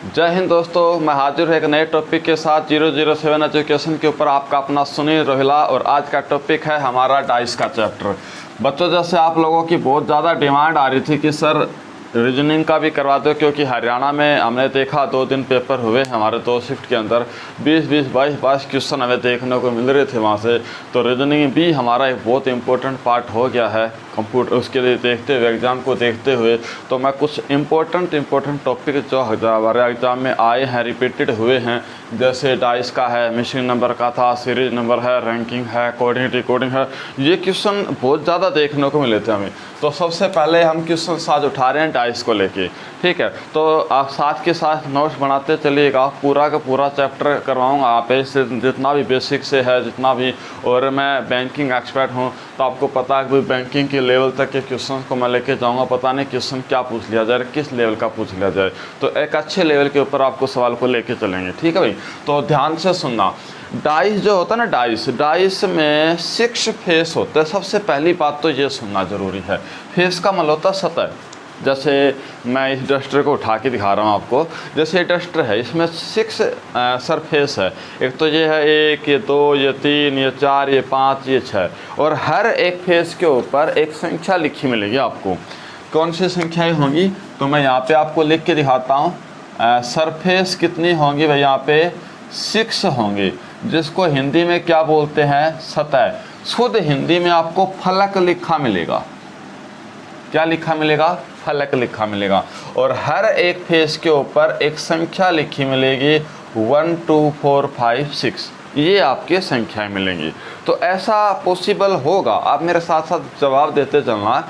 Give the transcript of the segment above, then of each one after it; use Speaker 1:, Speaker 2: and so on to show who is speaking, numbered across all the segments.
Speaker 1: जय हिंद दोस्तों, मैं हाजिर हूँ एक नए टॉपिक के साथ 007 एजुकेशन के ऊपर। आपका अपना सुनील रोहिला और आज का टॉपिक है हमारा डाइस का चैप्टर। बच्चों, जैसे आप लोगों की बहुत ज़्यादा डिमांड आ रही थी कि सर रीजनिंग का भी करवा दो, क्योंकि हरियाणा में हमने देखा 2 दिन पेपर हुए हमारे 2 शिफ्ट के अंदर 20-20, 22-22 क्वेश्चन हमें देखने को मिल रहे थे वहाँ से। तो रीजनिंग भी हमारा एक बहुत इंपॉर्टेंट पार्ट हो गया है कंप्यूटर, उसके लिए देखते हुए, एग्ज़ाम को देखते हुए। तो मैं कुछ इंपॉर्टेंट टॉपिक जो हमारे एग्ज़ाम में आए हैं, रिपीटेड हुए हैं, जैसे डाइस का है, मिशन नंबर का था, सीरीज नंबर है, रैंकिंग है, कोऑर्डिनेट कोडिंग है, ये क्वेश्चन बहुत ज़्यादा देखने को मिले थे हमें। तो सबसे पहले हम क्वेश्चन आज उठा रहे हैं डाइस को लेके, ठीक है। तो आप साथ के साथ नोट्स बनाते चलिएगा, पूरा का पूरा चैप्टर करवाऊंगा आप इससे, जितना भी बेसिक से है जितना भी। और मैं बैंकिंग एक्सपर्ट हूँ, तो आपको पता है कि बैंकिंग के लेवल तक के क्वेश्चन को मैं लेके जाऊँगा। पता नहीं क्वेश्चन क्या पूछ लिया जाए, किस लेवल का पूछ लिया जाए, तो एक अच्छे लेवल के ऊपर आपको सवाल को लेके चलेंगे, ठीक है भाई। तो ध्यान से सुनना। डाइस जो होता है ना, डाइस में 6 फेस होते हैं। सबसे पहली बात तो ये सुनना ज़रूरी है, फेस का मतलब होता है सतह। जैसे मैं इस डस्टर को उठा के दिखा रहा हूँ आपको, जैसे ये डस्टर है, इसमें 6 सरफेस है। एक तो ये है 1, ये 2, ये 3, ये 4, ये 5, ये 6, और हर एक फेस के ऊपर एक संख्या लिखी मिलेगी आपको। कौन सी संख्याएं होंगी, तो मैं यहाँ पे आपको लिख के दिखाता हूँ। सरफेस कितनी होंगी भाई, यहाँ पे 6 होंगे, जिसको हिंदी में क्या बोलते हैं, सतह। शुद्ध हिंदी में आपको फलक लिखा मिलेगा। क्या लिखा मिलेगा, फलक लिखा मिलेगा। और हर एक फेस के ऊपर एक संख्या लिखी मिलेगी, 1 2 4 5 6, ये आपके संख्याएं मिलेंगी। तो ऐसा पॉसिबल होगा, आप मेरे साथ साथ जवाब देते चलना,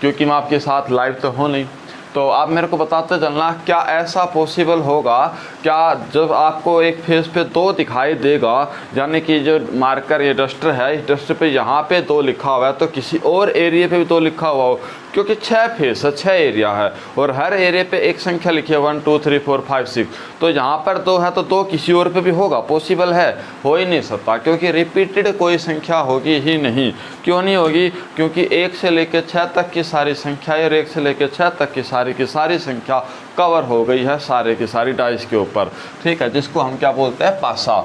Speaker 1: क्योंकि मैं आपके साथ लाइव तो हूँ नहीं। तो आप मेरे को बताते चलना, क्या ऐसा पॉसिबल होगा, क्या जब आपको एक फेस पे 2 दिखाई देगा, यानी कि जो मार्कर ये डस्टर है, इस डस्टर पे यहाँ पे 2 लिखा हुआ है, तो किसी और एरिया पे भी 2 लिखा हुआ हो, क्योंकि 6 फेस है, 6 एरिया है, और हर एरिया पे एक संख्या लिखी है, 1 2 3 4 5 6। तो यहाँ पर 2 है, तो 2 किसी और पे भी होगा, पॉसिबल है, हो ही नहीं सकता, क्योंकि रिपीटेड कोई संख्या होगी ही नहीं। क्यों नहीं होगी, क्योंकि 1 से लेकर 6 तक की सारी संख्याएं और 1 से लेकर 6 तक की सारी संख्या कवर हो गई है सारे की सारी डाइस के ऊपर, ठीक है, जिसको हम क्या बोलते हैं, पासा।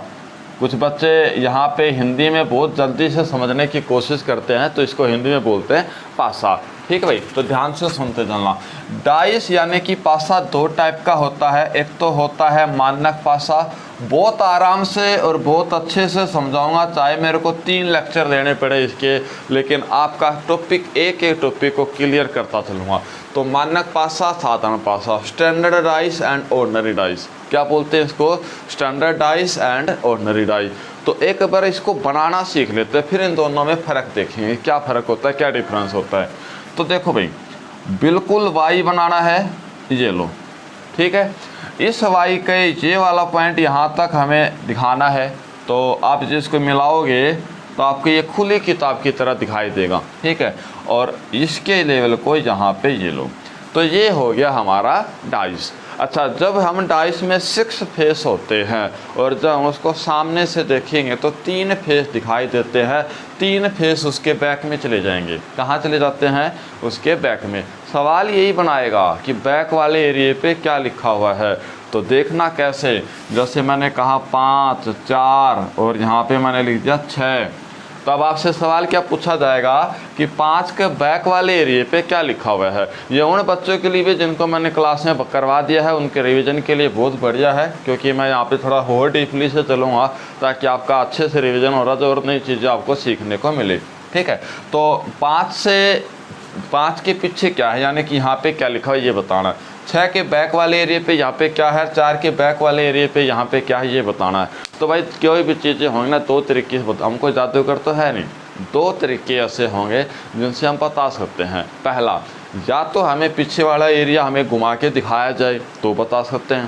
Speaker 1: कुछ बच्चे यहाँ पे हिंदी में बहुत जल्दी से समझने की कोशिश करते हैं, तो इसको हिंदी में बोलते हैं पासा, ठीक है भाई। तो ध्यान से सुनते चलना। डाइस यानी कि पासा 2 टाइप का होता है। एक तो होता है मानक पासा, बहुत आराम से और बहुत अच्छे से समझाऊंगा, चाहे मेरे को 3 लेक्चर लेने पड़े इसके, लेकिन आपका टॉपिक एक टॉपिक को क्लियर करता चलूँगा। तो मानक पासा, साधारण पासा, standard dice and ordinary dice. क्या बोलते हैं इसको, standard dice and ordinary dice. तो एक बार इसको बनाना सीख लेते हैं, फिर इन दोनों में फ़र्क देखेंगे, क्या फ़र्क होता है, क्या डिफरेंस होता है। तो देखो भाई, बिल्कुल वाई बनाना है, ये लो, ठीक है। इस वाई के ये वाला पॉइंट यहाँ तक हमें दिखाना है, तो आप जिसको मिलाओगे तो आपको ये खुली किताब की तरह दिखाई देगा, ठीक है। और इसके लेवल को यहाँ पे ये लो, तो ये हो गया हमारा डाइस। अच्छा, जब हम डाइस में 6 फेस होते हैं, और जब हम उसको सामने से देखेंगे तो 3 फेस दिखाई देते हैं। 3 फेस उसके बैक में चले जाएंगे। कहाँ चले जाते हैं, उसके बैक में। सवाल यही बनाएगा कि बैक वाले एरिया पे क्या लिखा हुआ है। तो देखना कैसे, जैसे मैंने कहा 5 4 और यहाँ पे मैंने लिख दिया 6। तो अब आपसे सवाल क्या पूछा जाएगा कि 5 के बैक वाले एरिया पे क्या लिखा हुआ है। ये उन बच्चों के लिए भी जिनको मैंने क्लास में करवा दिया है, उनके रिवीजन के लिए बहुत बढ़िया है, क्योंकि मैं यहाँ पे थोड़ा और डीपली से चलूँगा, ताकि आपका अच्छे से रिवीजन हो रहा है और नई चीज़ें आपको सीखने को मिले, ठीक है। तो 5 के पीछे क्या है, यानी कि यहाँ पे क्या लिखा है ये बताना है। 6 के बैक वाले एरिया पे यहाँ पे क्या है, 4 के बैक वाले एरिया पे यहाँ पे क्या है, ये बताना है। तो भाई कोई भी चीज़ें होंगी ना, 2 तरीके से हमको जादूगर तो है नहीं, 2 तरीके ऐसे होंगे जिनसे हम बता सकते हैं। पहला, या तो हमें पीछे वाला एरिया हमें घुमा के दिखाया जाए तो बता सकते हैं,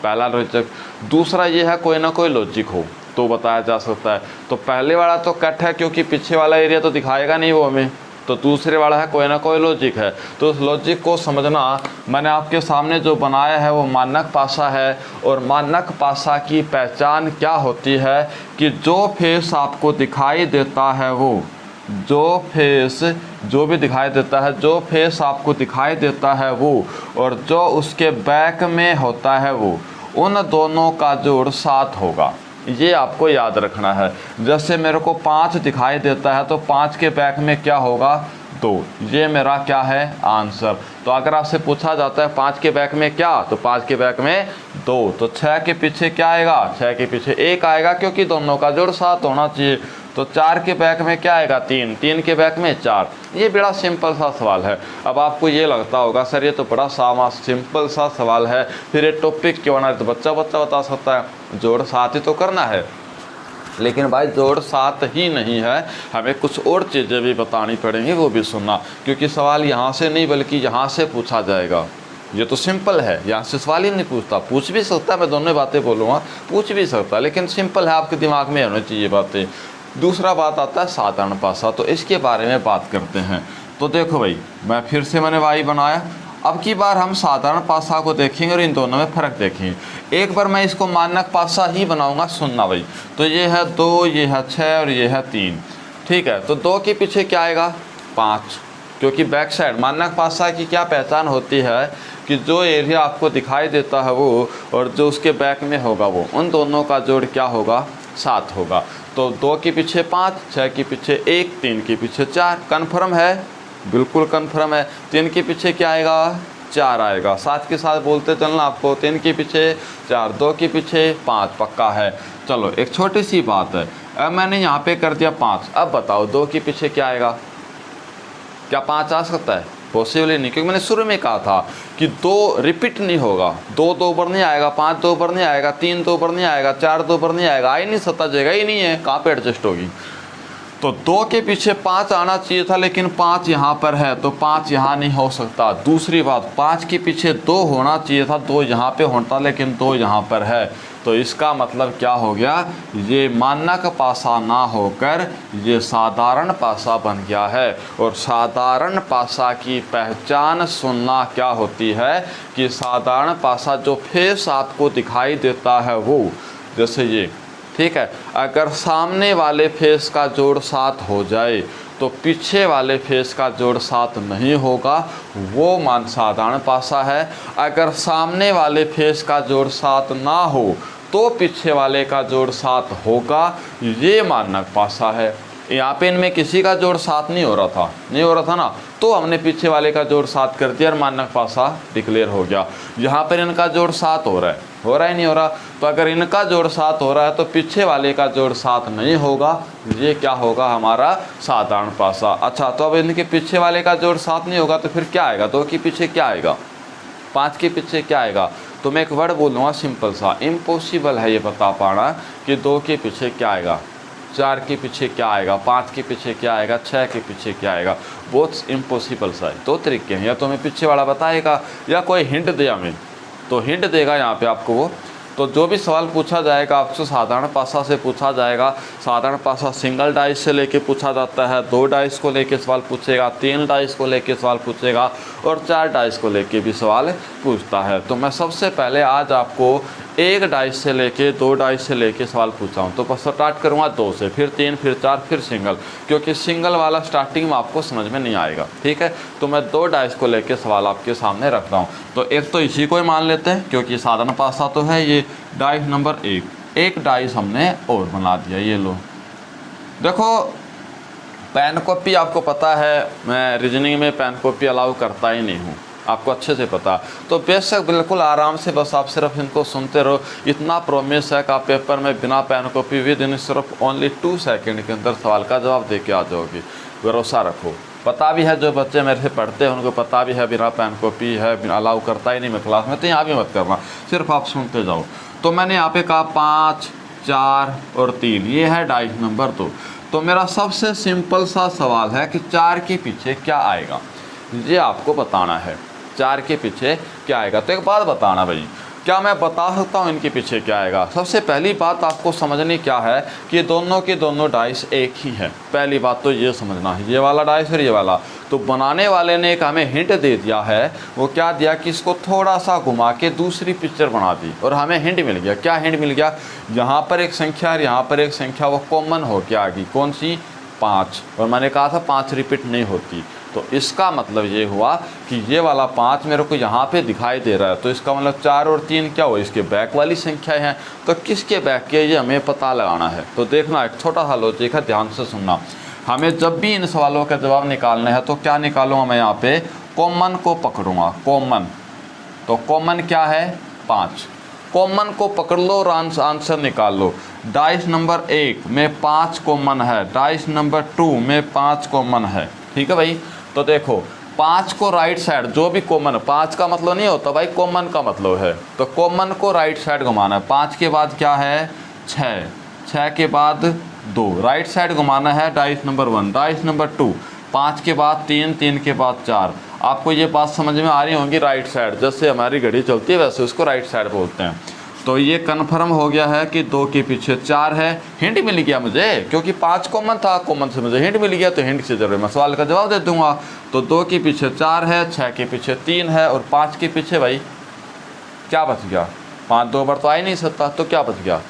Speaker 1: पहला लॉजिक। दूसरा ये है कोई ना कोई लॉजिक हो तो बताया जा सकता है। तो पहले वाला तो कट है, क्योंकि पीछे वाला एरिया तो दिखाएगा नहीं वो हमें। तो दूसरे वाला है कोई ना कोई लॉजिक है। तो उस लॉजिक को समझना, मैंने आपके सामने जो बनाया है वो मानक पासा है। और मानक पासा की पहचान क्या होती है कि जो फेस आपको दिखाई देता है, वो जो फेस जो भी दिखाई देता है, जो फेस आपको दिखाई देता है वो, और जो उसके बैक में होता है वो, उन दोनों का जोड़ 7 होगा। ये आपको याद रखना है। जैसे मेरे को 5 दिखाई देता है तो 5 के बैक में क्या होगा, 2। ये मेरा क्या है, आंसर। तो अगर आपसे पूछा जाता है 5 के बैक में क्या, तो 5 के बैक में 2। तो 6 के पीछे क्या आएगा, 6 के पीछे 1 आएगा, क्योंकि दोनों का जोड़ 7 होना चाहिए। तो 4 के बैक में क्या आएगा, 3। 3 के बैक में 4। ये बड़ा सिंपल सा सवाल है। अब आपको ये लगता होगा सर ये तो बड़ा सिंपल सा सवाल है, फिर ये टॉपिक क्यों बना है, तो बच्चा बता सकता है। जोड़ 7 ही तो करना है। लेकिन भाई जोड़ 7 ही नहीं है, हमें कुछ और चीज़ें भी बतानी पड़ेंगी, वो भी सुनना, क्योंकि सवाल यहाँ से नहीं बल्कि यहाँ से पूछा जाएगा। ये तो सिंपल है, यहाँ से सवाल ही नहीं पूछता। पूछ भी सकता है, मैं दोनों बातें बोलूँगा, पूछ भी सकता, लेकिन सिंपल है, आपके दिमाग में होनी चाहिए बातें। दूसरा बात आता है साधारण पासा, तो इसके बारे में बात करते हैं। तो देखो भाई, मैं फिर से मैंने वाई बनाया। अब की बार हम साधारण पासा को देखेंगे और इन दोनों में फ़र्क देखेंगे। एक बार मैं इसको मानक पासा ही बनाऊंगा, सुनना भाई। तो ये है 2, ये है 6 और ये है 3, ठीक है। तो 2 के पीछे क्या आएगा, 5, क्योंकि बैक साइड मानक पासा की क्या पहचान होती है कि जो एरिया आपको दिखाई देता है वो और जो उसके बैक में होगा वो, उन दोनों का जोड़ क्या होगा, 7 होगा। तो 2 के पीछे 5, 6 के पीछे 1, 3 के पीछे 4। कन्फर्म है, बिल्कुल कन्फर्म है। 3 के पीछे क्या आएगा, 4 आएगा। 7 के साथ बोलते चलना आपको, 3 के पीछे 4, 2 के पीछे 5, पक्का है। चलो एक छोटी सी बात है, अब मैंने यहाँ पे कर दिया 5। अब बताओ 2 के पीछे क्या आएगा, क्या 5 आ सकता है, पॉसिबल ही नहीं, क्योंकि मैंने शुरू में कहा था कि 2 रिपीट नहीं होगा। 2 2 बार नहीं आएगा, 5 2 बार नहीं आएगा, 3 2 बार नहीं आएगा, 4 2 बार नहीं आएगा, आ ही नहीं सकता, जगह ही नहीं है, कहाँ पे एडजस्ट होगी। तो 2 के पीछे 5 आना चाहिए था, लेकिन 5 यहाँ पर है तो 5 यहाँ नहीं हो सकता। दूसरी बात, 5 के पीछे 2 होना चाहिए था, 2 यहाँ पे होता, लेकिन 2 यहाँ पर है। तो इसका मतलब क्या हो गया, ये मानक पासा ना होकर ये साधारण पासा बन गया है। और साधारण पासा की पहचान सुनना क्या होती है कि साधारण पासा जो फेस आपको दिखाई देता है वो, जैसे ये, ठीक है, अगर सामने वाले फेस का जोड़ 7 हो जाए तो पीछे वाले फेस का जोड़ 7 नहीं होगा, वो मान साधारण पासा है। अगर सामने वाले फेस का जोड़ 7 ना हो तो पीछे वाले का जोड़ 7 होगा, ये मानक पासा है। यहाँ पे इनमें किसी का जोड़ 7 नहीं हो रहा था ना, तो हमने पीछे वाले का जोड़ 7 कर दिया और मानक पासा डिक्लेयर हो गया। यहाँ पर इनका जोड़ 7 हो रहा है ही नहीं हो रहा। तो अगर इनका जोड़ 7 हो रहा है तो पीछे वाले का जोड़ 7 नहीं होगा, ये क्या होगा, हमारा साधारण पासा। अच्छा, तो अब इनके पीछे वाले का जोड़ 7 नहीं होगा तो फिर क्या आएगा, 2 के पीछे क्या आएगा, 5 के पीछे क्या आएगा। तो मैं एक वर्ड बोलूँगा सिंपल सा, इम्पॉसिबल है ये बता पाना कि 2 के पीछे क्या आएगा, 4 के पीछे क्या आएगा, 5 के पीछे क्या आएगा, 6 के पीछे क्या आएगा। बहुत इम्पॉसिबल सा है। 2 तरीके हैं, या तो हमें पीछे वाला बताएगा या कोई हिंट दे हमें, तो हिंट देगा यहाँ पे आपको वो। तो जो भी सवाल पूछा जाएगा आपसे साधारण पासा से पूछा जाएगा। साधारण पासा सिंगल डाइस से लेके पूछा जाता है, 2 डाइस को लेके सवाल पूछेगा, 3 डाइस को लेके सवाल पूछेगा और 4 डाइस को लेके भी सवाल पूछता है। तो मैं सबसे पहले आज आपको 1 डाइस से लेके 2 डाइस से लेके सवाल पूछा हूँ। तो बस स्टार्ट करूँगा 2 से, फिर 3, फिर 4, फिर सिंगल, क्योंकि सिंगल वाला स्टार्टिंग में आपको समझ में नहीं आएगा, ठीक है। तो मैं 2 डाइस को लेके सवाल आपके सामने रखता हूँ। तो एक तो इसी को ही मान लेते हैं, क्योंकि साधारण पासा तो है ये। डाइस नंबर 1 डाइस हमने और बना दिया, ये लो। देखो पेन कॉपी आपको पता है, मैं रीजनिंग में पेन कॉपी अलाउ करता ही नहीं हूँ, आपको अच्छे से पता। तो बेशक बिल्कुल आराम से बस आप सिर्फ इनको सुनते रहो। इतना प्रॉमिस है कि आप पेपर में बिना पेन कॉपी विद इन सिर्फ ओनली 2 सेकंड के अंदर सवाल का जवाब दे के आ जाओगे, भरोसा रखो। पता भी है, जो बच्चे मेरे से पढ़ते हैं उनको पता भी है, बिना पेन कॉपी है अलाउ करता ही नहीं मैं क्लास में, तो यहाँ भी मत करना, सिर्फ आप सुनते जाओ। तो मैंने यहाँ पे कहा 5, 4 और 3, ये है डाइस नंबर 2। तो मेरा सबसे सिंपल सा सवाल है कि 4 के पीछे क्या आएगा, ये आपको बताना है। 4 के पीछे क्या आएगा, तो एक बात बताना भाई, क्या मैं बता सकता हूँ इनके पीछे क्या आएगा। सबसे पहली बात आपको समझनी क्या है कि दोनों के दोनों डाइस एक ही है। पहली बात तो ये समझना है, ये वाला डाइस और ये वाला। तो बनाने वाले ने एक हमें हिंट दे दिया है, वो क्या दिया कि इसको थोड़ा सा घुमा के दूसरी पिक्चर बना दी और हमें हिंट मिल गया। क्या हिंट मिल गया, यहाँ पर एक संख्या और यहाँ पर एक संख्या वो कॉमन हो के आ गई, कौन सी, 5। और मैंने कहा था 5 रिपीट नहीं होती, तो इसका मतलब ये हुआ कि ये वाला 5 मेरे को यहाँ पे दिखाई दे रहा है, तो इसका मतलब 4 और 3 क्या हुआ, इसके बैक वाली संख्या हैं। तो किसके बैक के ये हमें पता लगाना है। तो देखना, एक छोटा सा लॉजिक है, ध्यान से सुनना। हमें जब भी इन सवालों के जवाब निकालने हैं तो क्या निकालूंगा मैं, यहाँ पे कॉमन को पकड़ूंगा। कॉमन, तो कॉमन क्या है 5, कॉमन को पकड़ लो और आंसर निकाल लो। डाइस नंबर 1 में 5 कॉमन है, डाइस नंबर 2 में 5 कॉमन है। ठीक है भाई। तो देखो 5 को राइट साइड, जो भी कॉमन, 5 का मतलब नहीं होता भाई, कॉमन का मतलब है। तो कॉमन को राइट साइड घुमाना है। 5 के बाद क्या है 6, 6 के बाद 2, राइट साइड घुमाना है। डाइस नंबर 1, डाइस नंबर 2, 5 के बाद 3, 3 के बाद 4। आपको ये बात समझ में आ रही होंगी, राइट साइड जैसे हमारी घड़ी चलती है वैसे उसको राइट साइड बोलते हैं। तो ये कन्फर्म हो गया है कि 2 के पीछे 4 है। हिंट मिल गया मुझे, क्योंकि 5 कॉमन था, कॉमन से मुझे हिंट मिल गया, तो हिंट से जरूर मैं सवाल का जवाब दे दूंगा। तो 2 के पीछे 4 है, 6 के पीछे 3 है, और 5 के पीछे भाई क्या बच गया, 5 2 बार तो आ ही नहीं सकता, तो क्या बच गया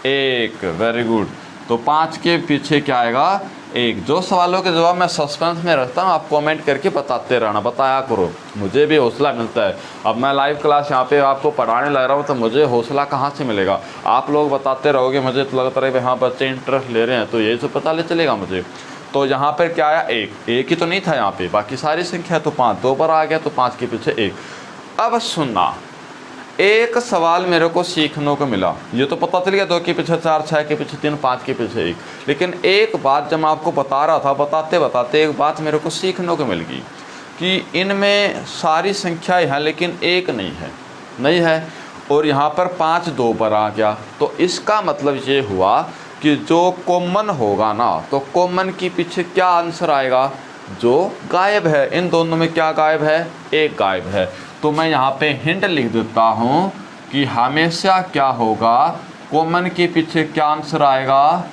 Speaker 1: 1। Very good. तो 5 के पीछे क्या आएगा 1। जो सवालों के जवाब मैं सस्पेंस में रखता हूँ, आप कमेंट करके बताते रहना, बताया करो, मुझे भी हौसला मिलता है। अब मैं लाइव क्लास यहाँ पे आपको पढ़ाने लग रहा हूँ, तो मुझे हौसला कहाँ से मिलेगा, आप लोग बताते रहोगे, मुझे तो लगता है हाँ बच्चे इंटरेस्ट ले रहे हैं, तो यही तो पता ले चलेगा मुझे। तो यहाँ पर क्या आया 1, 1 ही तो नहीं था यहाँ पे, बाकी सारी संख्या तो 5, 2 बार आ गया, तो 5 के पीछे 1। अब सुनना, एक सवाल मेरे को सीखने को मिला, ये तो पता चल गया 2 के पीछे 4, 6 के पीछे 3, 5 के पीछे 1, लेकिन एक बात जब मैं आपको बता रहा था, बताते बताते एक बात मेरे को सीखने को मिल गई कि इनमें सारी संख्याएं हैं लेकिन 1 नहीं है, और यहाँ पर 5 2 पर आ गया। तो इसका मतलब ये हुआ कि जो कॉमन होगा ना, तो कॉमन के पीछे क्या आंसर आएगा, जो गायब है। इन दोनों में क्या गायब है, 1 गायब है। तो मैं यहाँ पे हिंट लिख देता हूँ कि हमेशा क्या होगा, कॉमन के पीछे क्या आंसर आएगा,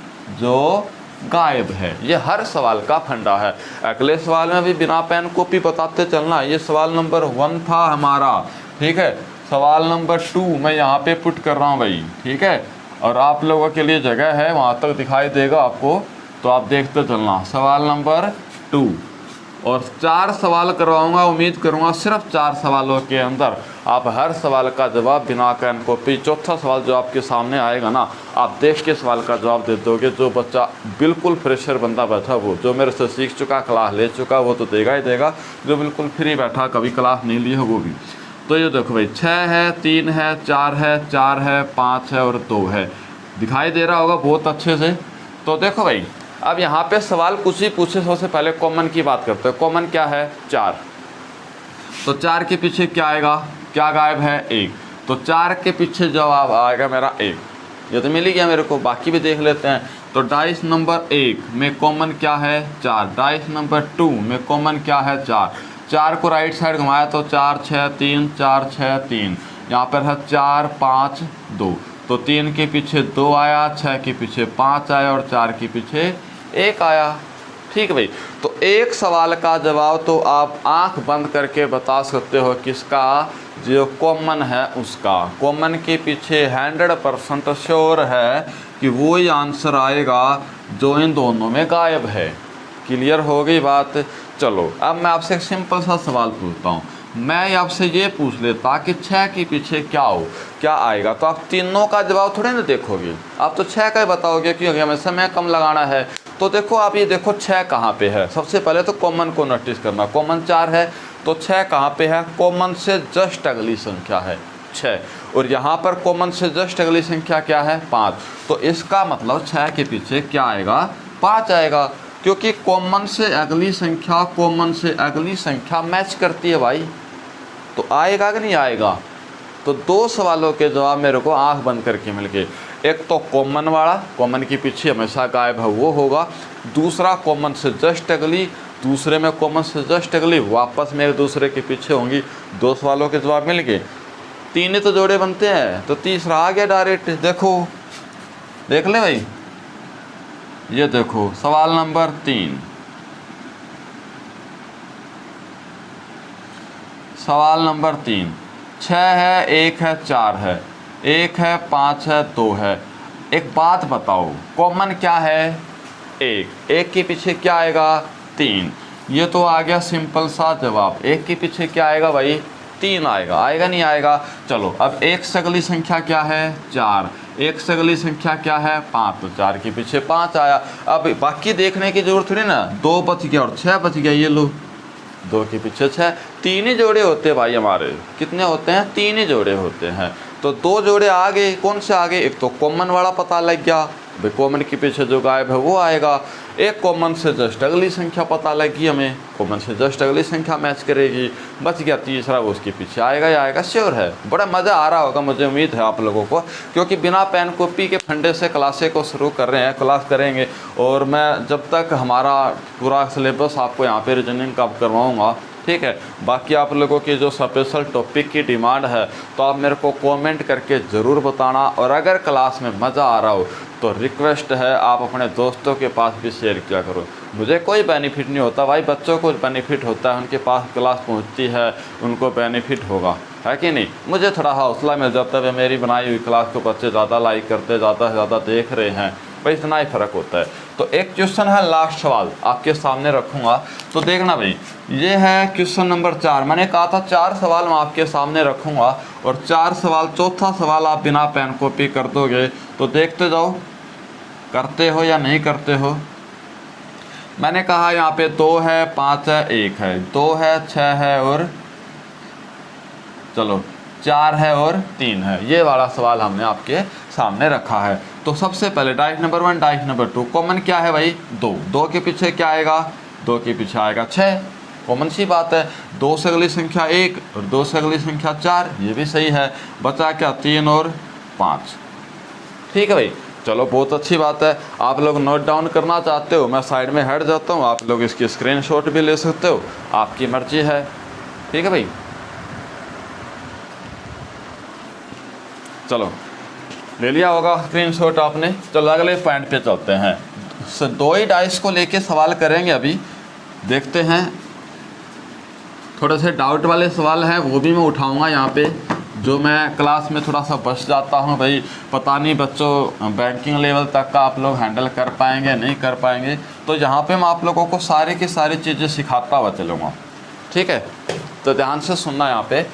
Speaker 1: जो गायब है। ये हर सवाल का फंडा है। अगले सवाल में भी बिना पेन कॉपी बताते चलना। ये सवाल नंबर 1 था हमारा, ठीक है। सवाल नंबर 2 मैं यहाँ पे पुट कर रहा हूँ भाई, ठीक है, और आप लोगों के लिए जगह है, वहाँ तक दिखाई देगा आपको, तो आप देखते चलना। सवाल नंबर 2, और 4 सवाल करवाऊंगा, उम्मीद करूंगा सिर्फ 4 सवालों के अंदर आप हर सवाल का जवाब बिना पेन कॉपी, चौथा सवाल जो आपके सामने आएगा ना, आप देख के सवाल का जवाब दे दोगे। जो बच्चा बिल्कुल फ्रेशर बंदा बैठा, वो जो मेरे से सीख चुका, क्लास ले चुका, वो तो देगा ही देगा। जो बिल्कुल फ्री बैठा, कभी क्लास नहीं ली है, वो भी। तो ये देखो भाई, 6 है, 3 है, 4 है, 4 है, 5 है और 2 है। दिखाई दे रहा होगा बहुत अच्छे से। तो देखो भाई, अब यहाँ पे सवाल कुछ ही पूछे, सबसे पहले कॉमन की बात करते हैं। कॉमन क्या है 4, तो 4 के पीछे क्या आएगा, क्या गायब है 1, तो 4 के पीछे जवाब आएगा मेरा 1। ये तो मिल ही गया मेरे को, बाकी भी देख लेते हैं। तो डाइस नंबर 1 में कॉमन क्या है 4, डाइस नंबर 2 में कॉमन क्या है 4, 4 को राइट साइड घुमाया तो 4 6 3, 4 6 3, यहाँ पर है 4 5 2, तो 3 के पीछे 2 आया, 6 के पीछे 5 आया और 4 के पीछे 1 आया। ठीक है भाई। तो एक सवाल का जवाब तो आप आंख बंद करके बता सकते हो किसका, जो कॉमन है उसका। कॉमन के पीछे 100% श्योर है कि वो ही आंसर आएगा जो इन दोनों में गायब है। क्लियर हो गई बात। चलो अब मैं आपसे एक सिंपल सा सवाल पूछता हूँ। मैं आपसे ये पूछ लेता कि 6 के पीछे क्या आएगा, तो आप तीनों का जवाब थोड़े ना देखोगे, आप तो 6 का ही बताओगे क्योंकि हमें समय कम लगाना है। तो देखो आप ये देखो 6 कहाँ पे है, सबसे पहले तो कॉमन को नोटिस करना। कॉमन 4 है तो 6 कहाँ पे है, कॉमन से जस्ट अगली संख्या है 6, और यहाँ पर कॉमन से जस्ट अगली संख्या क्या है 5। तो इसका मतलब 6 के पीछे क्या आएगा 5 आएगा, क्योंकि कॉमन से अगली संख्या कॉमन से अगली संख्या मैच करती है भाई। तो आएगा कि नहीं आएगा। तो 2 सवालों के जवाब मेरे को आंख बंद करके मिल गए। एक तो कॉमन वाला, कॉमन के पीछे हमेशा गायब है वो होगा। दूसरा कॉमन से जस्ट अगली, दूसरे में कॉमन से जस्ट अगली वापस में एक दूसरे के पीछे होंगी। 2 सवालों के जवाब मिल गए। 3 ही तो जोड़े बनते हैं, तो तीसरा आ गया डायरेक्ट। देखो देख ले भाई, ये देखो सवाल नंबर 3। सवाल नंबर 3, 6 है, 1 है, 4 है, 1 है, 5 है, 2 है। एक बात बताओ, कॉमन क्या है 1, 1 के पीछे क्या आएगा 3, ये तो आ गया सिंपल सा जवाब। एक के पीछे क्या आएगा भाई, 3 आएगा, आएगा नहीं आएगा। चलो अब एक से अगली संख्या क्या है, 4। एक से अगली संख्या क्या है, 5, तो 4 के पीछे 5 आया। अब बाकी देखने की जरूरत थोड़ी ना, 2 बच गया और 6 बच गया, ये लो 2 के पीछे 6। 3 ही जोड़े होते हैं भाई हमारे, कितने होते हैं, 3 ही जोड़े होते हैं। तो 2 जोड़े आ गए, कौन से आ गए, एक तो कॉमन वाला पता लग गया भाई, कॉमन के पीछे जो गायब है वो आएगा। एक कॉमन से जस्ट अगली संख्या पता लगी हमें, कॉमन से जस्ट अगली संख्या मैच करेगी, बच गया तीसरा, वो उसके पीछे आएगा ही आएगा, श्योर है। बड़ा मज़ा आ रहा होगा मुझे उम्मीद है आप लोगों को, क्योंकि बिना पेन कॉपी के फंडे से क्लासे को शुरू कर रहे हैं, क्लास करेंगे। और मैं जब तक हमारा पूरा सिलेबस आपको यहाँ पे रीजनिंग का करवाऊँगा, ठीक है। बाकी आप लोगों की जो स्पेशल टॉपिक की डिमांड है तो आप मेरे को कमेंट करके ज़रूर बताना। और अगर क्लास में मज़ा आ रहा हो तो रिक्वेस्ट है आप अपने दोस्तों के पास भी शेयर किया करो। मुझे कोई बेनिफिट नहीं होता भाई, बच्चों को बेनिफिट होता है, उनके पास क्लास पहुंचती है, उनको बेनिफिट होगा, है कि नहीं। मुझे थोड़ा हौसला मिल जाता है, मेरी बनाई हुई क्लास को बच्चे ज़्यादा लाइक करते, ज़्यादा से ज़्यादा देख रहे हैं भाई, इतना ही फ़र्क होता है। तो एक क्वेश्चन है, लास्ट सवाल आपके सामने रखूँगा, तो देखना भाई। ये है क्वेश्चन नंबर 4। मैंने कहा था 4 सवाल मैं आपके सामने रखूँगा और 4 सवाल, चौथा सवाल आप बिना पेन कॉपी कर दोगे। तो देखते जाओ करते हो या नहीं करते हो। मैंने कहा यहाँ पे 2 है, 5 है, 1 है, 2 है, 6 है और चलो 4 है और 3 है। ये वाला सवाल हमने आपके सामने रखा है। तो सबसे पहले dice number 1, dice number 2, common क्या है भाई, 2। 2 के पीछे क्या आएगा, 2 के पीछे आएगा 6, कॉमन सी बात है। 2 से अगली संख्या 1 और 2 से अगली संख्या 4, ये भी सही है। बचा क्या, 3 और 5, ठीक है भाई। चलो बहुत अच्छी बात है। आप लोग नोट डाउन करना चाहते हो, मैं साइड में हट जाता हूँ, आप लोग इसकी स्क्रीनशॉट भी ले सकते हो, आपकी मर्जी है, ठीक है भाई। चलो ले लिया होगा स्क्रीनशॉट आपने। चलो अगले पॉइंट पे चलते हैं। 2 ही डाइस को लेके सवाल करेंगे अभी, देखते हैं। थोड़े से डाउट वाले सवाल हैं वो भी मैं उठाऊंगा यहाँ पे, जो मैं क्लास में थोड़ा सा बच जाता हूँ भाई, पता नहीं बच्चों बैंकिंग लेवल तक का आप लोग हैंडल कर पाएंगे नहीं कर पाएंगे। तो यहाँ पे मैं आप लोगों को सारी की सारी चीज़ें सिखाता हुआ चलूँगा, ठीक है। तो ध्यान से सुनना। यहाँ पे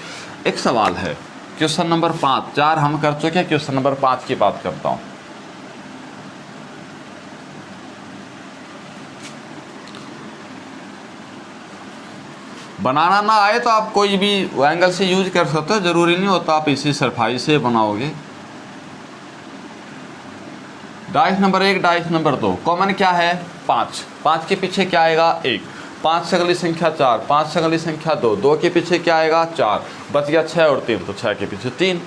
Speaker 1: एक सवाल है, क्वेश्चन नंबर 5। 4 हम कर चुके हैं, क्वेश्चन नंबर 5 की बात करता हूँ। बनाना ना आए तो आप कोई भी एंगल से यूज कर सकते हो, जरूरी नहीं होता आप इसी सफाई से बनाओगे। Dice number 1, dice number 2, common क्या है, 5। 5 के पीछे क्या आएगा, 1। 5 से अगली संख्या 4, 5 से अगली संख्या 2, 2 के पीछे क्या आएगा, 4। बच गया 6 और 3, तो 6 के पीछे 3,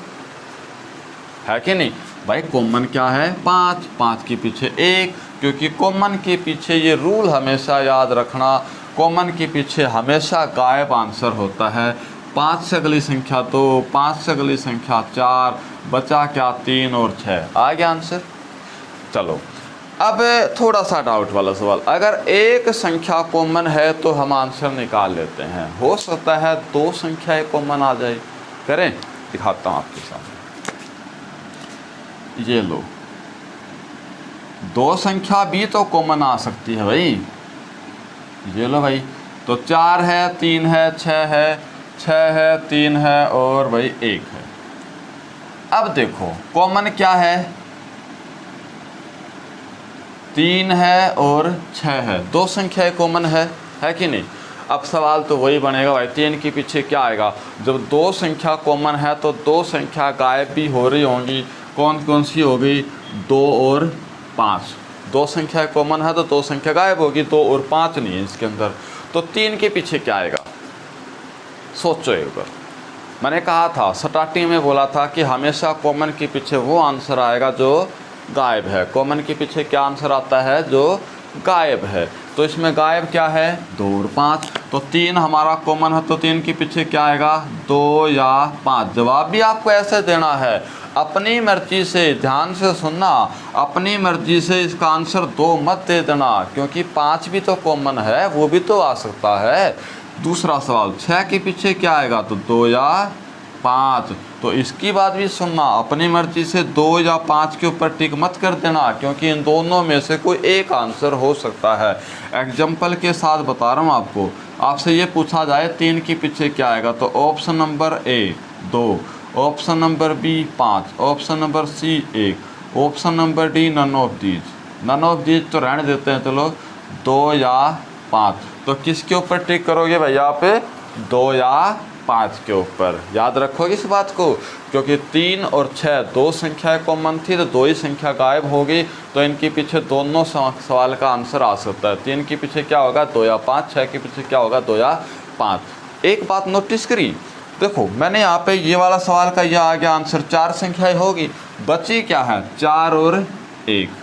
Speaker 1: है कि नहीं भाई। कॉमन क्या है, 5। 5 के पीछे 1, क्योंकि कॉमन के पीछे ये रूल हमेशा याद रखना, कॉमन के पीछे हमेशा गायब आंसर होता है। 5 से अगली संख्या 2, 5 से अगली संख्या 4, बचा क्या, 3 और 6, आ गया आंसर। चलो अब थोड़ा सा डाउट वाला सवाल, अगर एक संख्या कॉमन है तो हम आंसर निकाल लेते हैं, हो सकता है 2 संख्याएं कॉमन आ जाए। करें, दिखाता हूँ आपके सामने, ये लो 2 संख्या भी तो कॉमन आ सकती है भाई, ये लो भाई। तो 4 है, 3 है, 6 है, 6 है, 3 है और भाई 1 है। अब देखो कॉमन क्या है, 3 है और 6 है, 2 संख्याएं कॉमन है कि नहीं। अब सवाल तो वही बनेगा भाई, 3 के पीछे क्या आएगा। जब 2 संख्या कॉमन है तो 2 संख्या गायब भी हो रही होंगी, कौन कौन सी हो गई, 2 और 5। 2 संख्या कॉमन है तो 2 संख्या गायब होगी, 2 और 5 नहीं है इसके अंदर। तो 3 के पीछे क्या आएगा, सोचो एक बार। मैंने कहा था स्टार्टिंग में, बोला था कि हमेशा कॉमन के पीछे वो आंसर आएगा जो गायब है। कॉमन के पीछे क्या आंसर आता है, जो गायब है। तो इसमें गायब क्या है, 2 और 5। तो 3 हमारा कॉमन है, तो 3 के पीछे क्या आएगा, 2 या 5। जवाब भी आपको ऐसे देना है, अपनी मर्जी से, ध्यान से सुनना, अपनी मर्जी से इसका आंसर 2 मत दे देना, क्योंकि 5 भी तो कॉमन है, वो भी तो आ सकता है। दूसरा सवाल, 6 के पीछे क्या आएगा, तो 2 या 5। तो इसकी बात भी सुनना, अपनी मर्जी से 2 या 5 के ऊपर टिक मत कर देना, क्योंकि इन दोनों में से कोई एक आंसर हो सकता है। एग्जाम्पल के साथ बता रहा हूँ आपको। आपसे ये पूछा जाए 3 के पीछे क्या आएगा, तो option number A 2, option number B 5, option number C 1, option number D none of these. None of these तो रहने देते हैं, चलो 2 या 5। तो किसके ऊपर टिक करोगे भैया आप? 2 या 5 के ऊपर। याद रखोगे इस बात को, क्योंकि 3 और 6 2 संख्याएं कॉमन थी, तो 2 ही संख्या गायब हो गई, तो इनके पीछे दोनों सवाल का आंसर आ सकता है। 3 के पीछे क्या होगा? 2 या 5। 6 के पीछे क्या होगा? 2 या 5। एक बात नोटिस करी, देखो मैंने यहाँ पे ये वाला सवाल का यह आ गया आंसर, 4 संख्याएं होगी, बची क्या है? 4 और 1।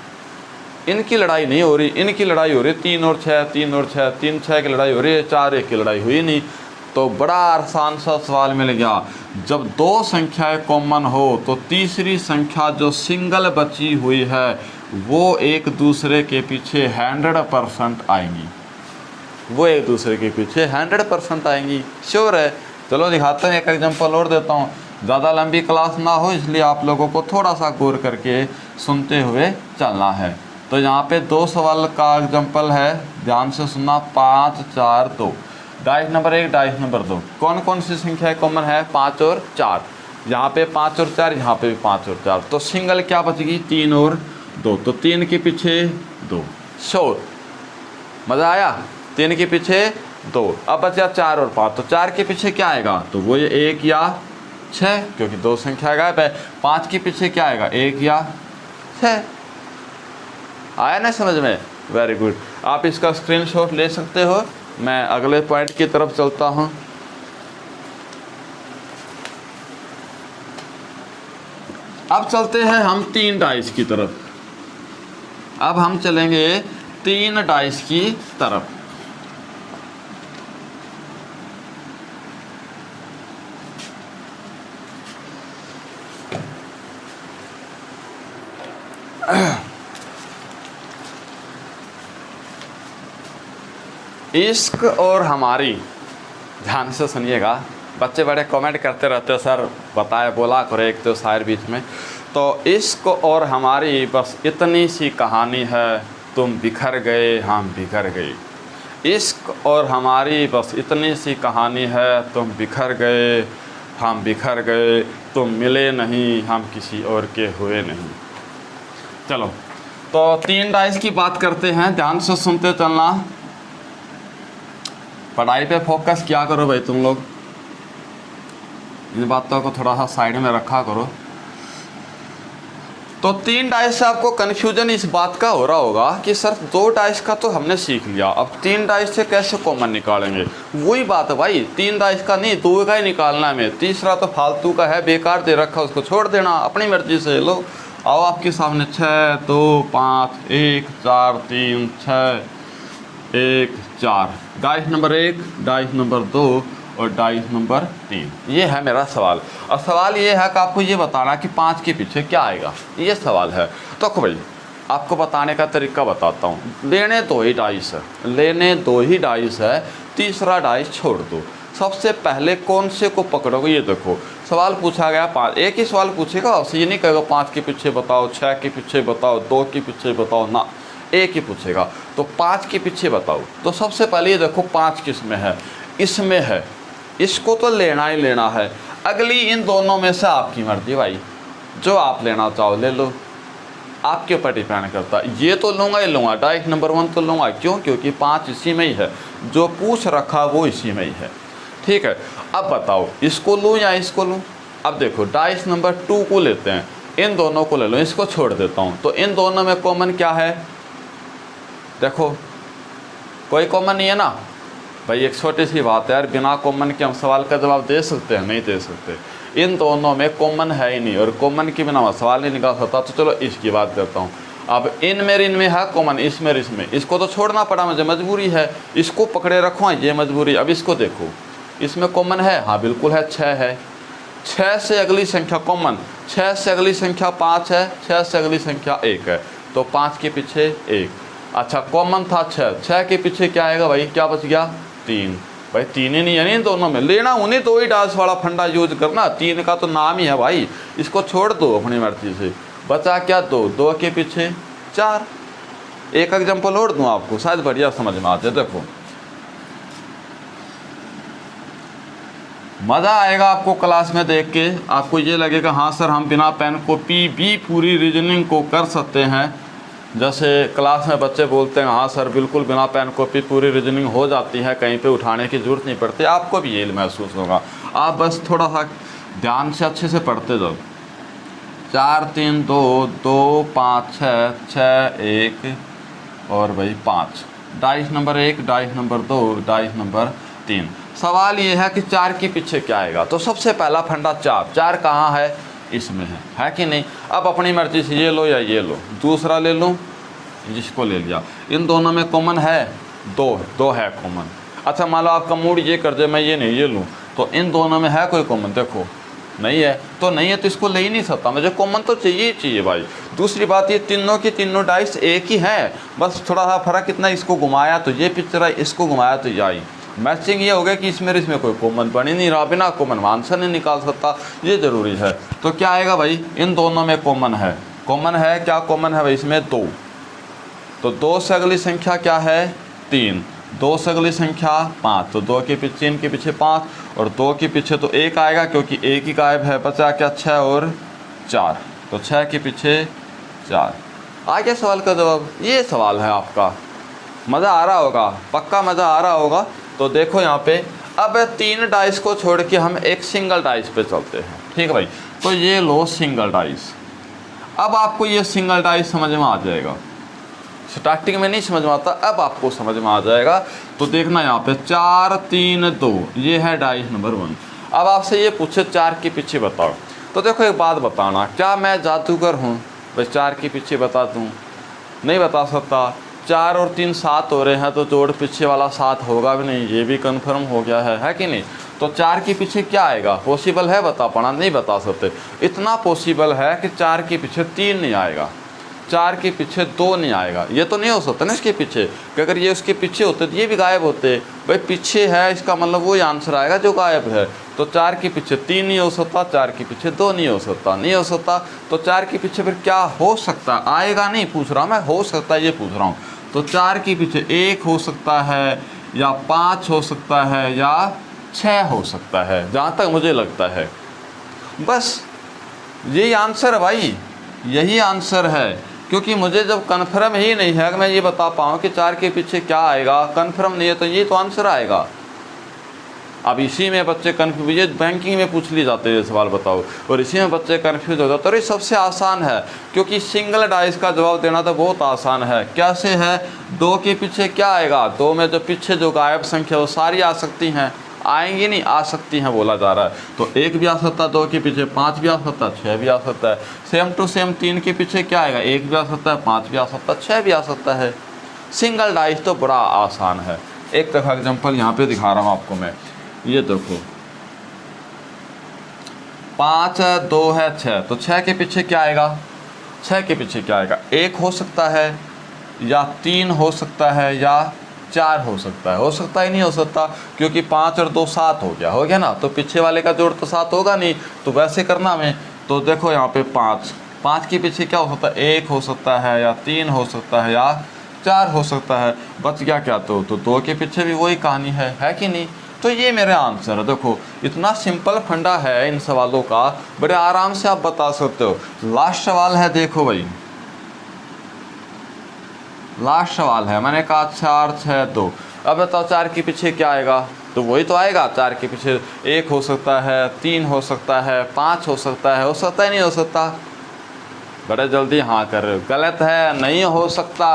Speaker 1: इनकी लड़ाई नहीं हो रही, इनकी लड़ाई हो रही है 3 और 6, 3 और 6, 3 6 की लड़ाई हो रही है, 4 1 की लड़ाई हुई नहीं। तो बड़ा आसान सा सवाल मिल गया। जब 2 संख्याएं कॉमन हो तो तीसरी संख्या जो सिंगल बची हुई है वो एक दूसरे के पीछे 100% आएंगी, वो एक दूसरे के पीछे 100% आएंगी। श्योर है? चलो दिखाते हैं, एक एग्जांपल और देता हूँ। ज़्यादा लंबी क्लास ना हो, इसलिए आप लोगों को थोड़ा सा गौर करके सुनते हुए चलना है। तो यहाँ पे 2 सवाल का एग्जांपल है, ध्यान से सुनना। 5 4 2, डाइस नंबर 1 डाइस नंबर 2। कौन कौन सी संख्या कॉमन है? 5 और 4। यहाँ पे 5 और 4, यहाँ पे भी 5 और 4। तो सिंगल क्या बचेगी? 3 और 2। तो 3 के पीछे 2। श्योर? मज़ा आया? 3 के पीछे 2। अब बचा 4 और 5। तो 4 के पीछे क्या आएगा? तो वो 1 या 6, क्योंकि 2 संख्या गायब है। 5 के पीछे क्या आएगा? 1 या 6। आया ना समझ में? Very good. आप इसका स्क्रीनशॉट ले सकते हो। मैं अगले पॉइंट की तरफ चलता हूं। अब चलते हैं हम 3 डाइस की तरफ। अब हम चलेंगे 3 डाइस की तरफ। इश्क और हमारी, ध्यान से सुनिएगा। बच्चे बड़े कमेंट करते रहते हैं, सर बताए बोला करो एक तो शायर बीच में। तो इश्क और हमारी बस इतनी सी कहानी है, तुम बिखर गए हम बिखर गए। इश्क और हमारी बस इतनी सी कहानी है, तुम बिखर गए हम बिखर गए, तुम मिले नहीं हम किसी और के हुए नहीं। चलो तो 3 डाइस की बात करते हैं, ध्यान से सुनते चलना। पढ़ाई पे फोकस किया करो भाई तुम लोग, इन बातों को थोड़ा सा साइड में रखा करो। तो 3 डाइस से आपको कन्फ्यूजन इस बात का हो रहा होगा कि सर 2 डाइस का तो हमने सीख लिया, अब 3 डाइस से कैसे कॉमन निकालेंगे? वही बात है भाई, 3 डाइस का नहीं 2 का ही निकालना है। हमें तीसरा तो फालतू का है, बेकार दे रखा, उसको छोड़ देना, अपनी मर्जी से लो। आओ आपके सामने 6 2 5 1 4 3 6 1 4, डाइस नंबर 1, डाइस नंबर 2 और डाइस नंबर 3। ये है मेरा सवाल। और सवाल ये है कि आपको ये बताना कि 5 के पीछे क्या आएगा, ये सवाल है। तो भाई आपको बताने का तरीका बताता हूँ। लेने 2 ही डाइस है, लेने 2 ही डाइस है, तीसरा डाइस छोड़ दो। सबसे पहले कौन से को पकड़ोगे? ये देखो सवाल पूछा गया 5, एक ही सवाल पूछेगा आपसे, ये नहीं कहेगा 5 के पीछे बताओ, 6 के पीछे बताओ, 2 के पीछे बताओ, ना, एक ही पूछेगा। तो 5 के पीछे बताओ। तो सबसे पहले ये देखो 5 किस में है? इसमें है, इसको तो लेना ही लेना है। अगली इन दोनों में से आपकी मर्जी भाई, जो आप लेना चाहो ले लो, आपके ऊपर डिपेंड करता है। ये तो लूँगा ही लूँगा, डाइस नंबर 1 तो लूँगा। क्यों? क्योंकि 5 इसी में ही है, जो पूछ रखा वो इसी में ही है। ठीक है, अब बताओ इसको लूँ या इसको लूँ? अब देखो डाइस नंबर 2 को लेते हैं, इन दोनों को ले लो, इसको छोड़ देता हूँ। तो इन दोनों में कॉमन क्या है? देखो कोई कॉमन नहीं है ना भाई। एक छोटी सी बात है यार, बिना कॉमन के हम सवाल का जवाब दे सकते हैं? नहीं दे सकते। इन दोनों में कॉमन है ही नहीं, और कॉमन के बिना मैं सवाल नहीं निकाल सकता। तो चलो इसकी बात करता हूँ। अब इनमें है कॉमन, इसमें इसमें, इसको तो छोड़ना पड़ा मुझे, मजबूरी है। इसको पकड़े रखो, ये मजबूरी। अब इसको देखो, इसमें कॉमन है, हाँ बिल्कुल है, 6 है। 6 से अगली संख्या कॉमन, 6 से अगली संख्या 5 है, 6 से अगली संख्या 1 है। तो 5 के पीछे 1। अच्छा कॉमन था 6, 6 के पीछे क्या आएगा भाई? क्या बच गया? 3। भाई 3 ही नहीं है, इन दोनों में लेना, उन्हें तो ही डाइस वाला फंडा यूज करना। 3 का तो नाम ही है भाई, इसको छोड़ दो अपनी मर्जी से। बचा क्या 2, 2 के पीछे 4। एक एग्जाम्पल और दूं आपको, शायद बढ़िया समझ में आ जाए। देखो मज़ा आएगा आपको क्लास में देख के, आपको ये लगेगा हाँ सर हम बिना पेन कॉपी भी पूरी रीजनिंग को कर सकते हैं। जैसे क्लास में बच्चे बोलते हैं हाँ सर बिल्कुल बिना पेन कॉपी पूरी रीजनिंग हो जाती है, कहीं पे उठाने की ज़रूरत नहीं पड़ती। आपको भी यही महसूस होगा, आप बस थोड़ा सा ध्यान से अच्छे से पढ़ते जाओ। 4 3 2 2 5 6 6 1 और भाई 5, dice number 1, dice number 2, dice number 3। सवाल ये है कि 4 के पीछे क्या आएगा। तो सबसे पहला फंडा 4 कहाँ है, इसमें है कि नहीं। अब अपनी मर्जी से ये लो या ये लो, दूसरा ले लूँ, जिसको ले लिया। इन दोनों में कॉमन है 2 है कॉमन। अच्छा मान लो आपका मूड ये कर दे मैं ये नहीं ये लूँ, तो इन दोनों में है कोई कॉमन, देखो नहीं है, तो नहीं है तो इसको ले ही नहीं सकता, मुझे कॉमन तो चाहिए भाई। दूसरी बात ये तीनों की तीनों डाइस एक ही है, बस थोड़ा सा फर्क इतना, इसको घुमाया तो ये पिक्चर आई, इसको घुमाया तो ये आई। मैचिंग ये हो गया कि इसमें कोई कॉमन बन ही नहीं रहा, बिना कॉमन आंसर नहीं निकाल सकता, ये ज़रूरी है। तो क्या आएगा भाई, इन दोनों में कॉमन है क्या कॉमन है भाई इसमें 2। तो 2 से अगली संख्या क्या है 3, 2 से अगली संख्या 5, तो 2 के पीछे 3 के पीछे 5 और 2 के पीछे तो 1 आएगा क्योंकि 1 ही गायब है, बचा क्या 6 और 4, तो 6 के पीछे 4। आ गया सवाल का जवाब। ये सवाल है आपका, मज़ा आ रहा होगा, पक्का मज़ा आ रहा होगा। तो देखो यहाँ पे अब 3 डाइस को छोड़ के हम एक सिंगल डाइस पे चलते हैं, ठीक है भाई। तो ये लो सिंगल डाइस। अब आपको ये सिंगल डाइस समझ में आ जाएगा, स्टार्टिंग में नहीं समझ में आता, अब आपको समझ में आ जाएगा। तो देखना यहाँ पे 4 3 2 ये है डाइस नंबर 1। अब आपसे ये पूछे 4 के पीछे बताओ, तो देखो एक बात बताना, क्या मैं जादूगर हूँ भाई 4 के पीछे बता दूँ? नहीं बता सकता। 4 और 3 7 हो रहे हैं, तो जोड़ पीछे वाला 7 होगा भी नहीं, ये भी कंफर्म हो गया है कि नहीं। तो 4 के पीछे क्या आएगा, पॉसिबल है बता पाना? नहीं बता सकते। इतना पॉसिबल है कि 4 के पीछे 3 नहीं आएगा, 4 के पीछे 2 नहीं आएगा, ये तो नहीं हो सकता ना इसके पीछे, कि अगर ये उसके पीछे होते तो ये भी गायब होते। भाई पीछे है इसका मतलब वही आंसर आएगा जो गायब है। तो 4 के पीछे 3 नहीं हो सकता, 4 के पीछे 2 नहीं हो सकता, तो 4 के पीछे फिर क्या हो सकता है? आएगा नहीं पूछ रहा मैं, हो सकता है ये पूछ रहा हूँ। तो 4 के पीछे 1 हो सकता है या 5 हो सकता है या 6 हो सकता है, जहाँ तक मुझे लगता है। बस यही आंसर है भाई, यही आंसर है। क्योंकि मुझे जब कन्फर्म ही नहीं है कि मैं ये बता पाऊँ कि 4 के पीछे क्या आएगा, कन्फर्म नहीं है, तो ये तो आंसर आएगा। अब इसी में बच्चे कन्फ्यूज, ये बैंकिंग में पूछ ली जाते हैं सवाल बताओ, और इसी में बच्चे कन्फ्यूज हो जाते हैं। और ये सबसे आसान है, क्योंकि सिंगल डाइस का जवाब देना तो बहुत आसान है। कैसे है? 2 के पीछे क्या आएगा, 2 में जो पीछे जो गायब संख्या वो सारी आ सकती हैं, आएंगी नहीं, आ सकती हैं बोला जा रहा है। तो 1 भी आ सकता है 2 के पीछे, 5 भी आ सकता है, 6 भी आ सकता है। सेम टू सेम 3 के पीछे क्या आएगा, 1 भी आ सकता है, 5 भी आ सकता है, 6 भी आ सकता है। सिंगल डाइस तो बड़ा आसान है। एक तरह एग्जाम्पल यहाँ पे दिखा रहा हूँ आपको मैं, ये देखो 5 है 2 है 6, तो 6 के पीछे क्या आएगा, 6 के पीछे क्या आएगा, 1 हो सकता है या 3 हो सकता है या 4 हो सकता है। हो सकता ही नहीं हो सकता, क्योंकि 5 और 2 7 हो गया ना, तो पीछे वाले का जोड़ तो 7 होगा नहीं। तो वैसे करना हमें, तो देखो यहाँ पे 5 के पीछे क्या हो सकता है, 1 हो सकता है या 3 हो सकता है या 4 हो सकता है। बच गया क्या, तो 2 के पीछे भी वही कहानी है कि नहीं। तो ये मेरा आंसर है। देखो इतना सिंपल फंडा है इन सवालों का, बड़े आराम से आप बता सकते हो। लास्ट सवाल है, देखो भाई लास्ट सवाल है, मैंने कहा 4 6 2। अब बताओ 4 के पीछे क्या आएगा, तो वही तो आएगा। 4 के पीछे 1 हो सकता है, 3 हो सकता है, 5 हो सकता है नहीं हो सकता? बड़े जल्दी हाँ कर रहे हो, गलत है, नहीं हो सकता।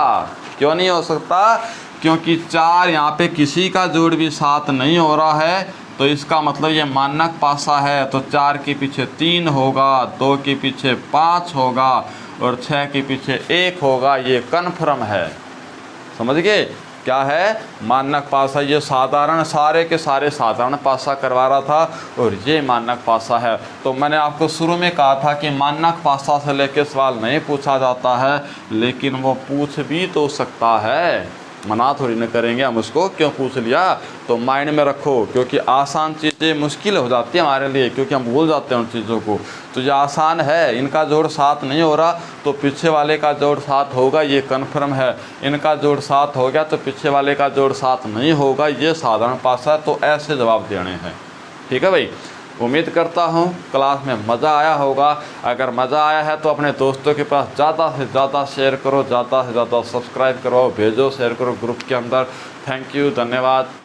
Speaker 1: क्यों नहीं हो सकता? क्योंकि 4 यहाँ पे किसी का जोड़ भी 7 नहीं हो रहा है, तो इसका मतलब ये मानक पासा है। तो 4 के पीछे 3 होगा, 2 के पीछे 5 होगा और 6 के पीछे 1 होगा, ये कन्फर्म है। समझ गए क्या है? मानक पासा। ये साधारण, सारे के सारे साधारण पासा करवा रहा था और ये मानक पासा है। तो मैंने आपको शुरू में कहा था कि मानक पासा से लेके सवाल नहीं पूछा जाता है, लेकिन वो पूछ भी तो सकता है। मना थोड़ी न करेंगे हम उसको, क्यों पूछ लिया। तो माइंड में रखो, क्योंकि आसान चीज़ें मुश्किल हो जाती है हमारे लिए, क्योंकि हम भूल जाते हैं उन चीज़ों को। तो ये आसान है, इनका जोड़ 7 नहीं हो रहा तो पीछे वाले का जोड़ 7 होगा, ये कन्फर्म है। इनका जोड़ 7 हो गया तो पीछे वाले का जोड़ 7 नहीं होगा, ये साधारण पासा है। तो ऐसे जवाब देने हैं, ठीक है भाई। उम्मीद करता हूँ क्लास में मज़ा आया होगा। अगर मज़ा आया है तो अपने दोस्तों के पास ज़्यादा से ज़्यादा शेयर करो, ज़्यादा से ज़्यादा सब्सक्राइब करो, भेजो, शेयर करो ग्रुप के अंदर। थैंक यू, धन्यवाद।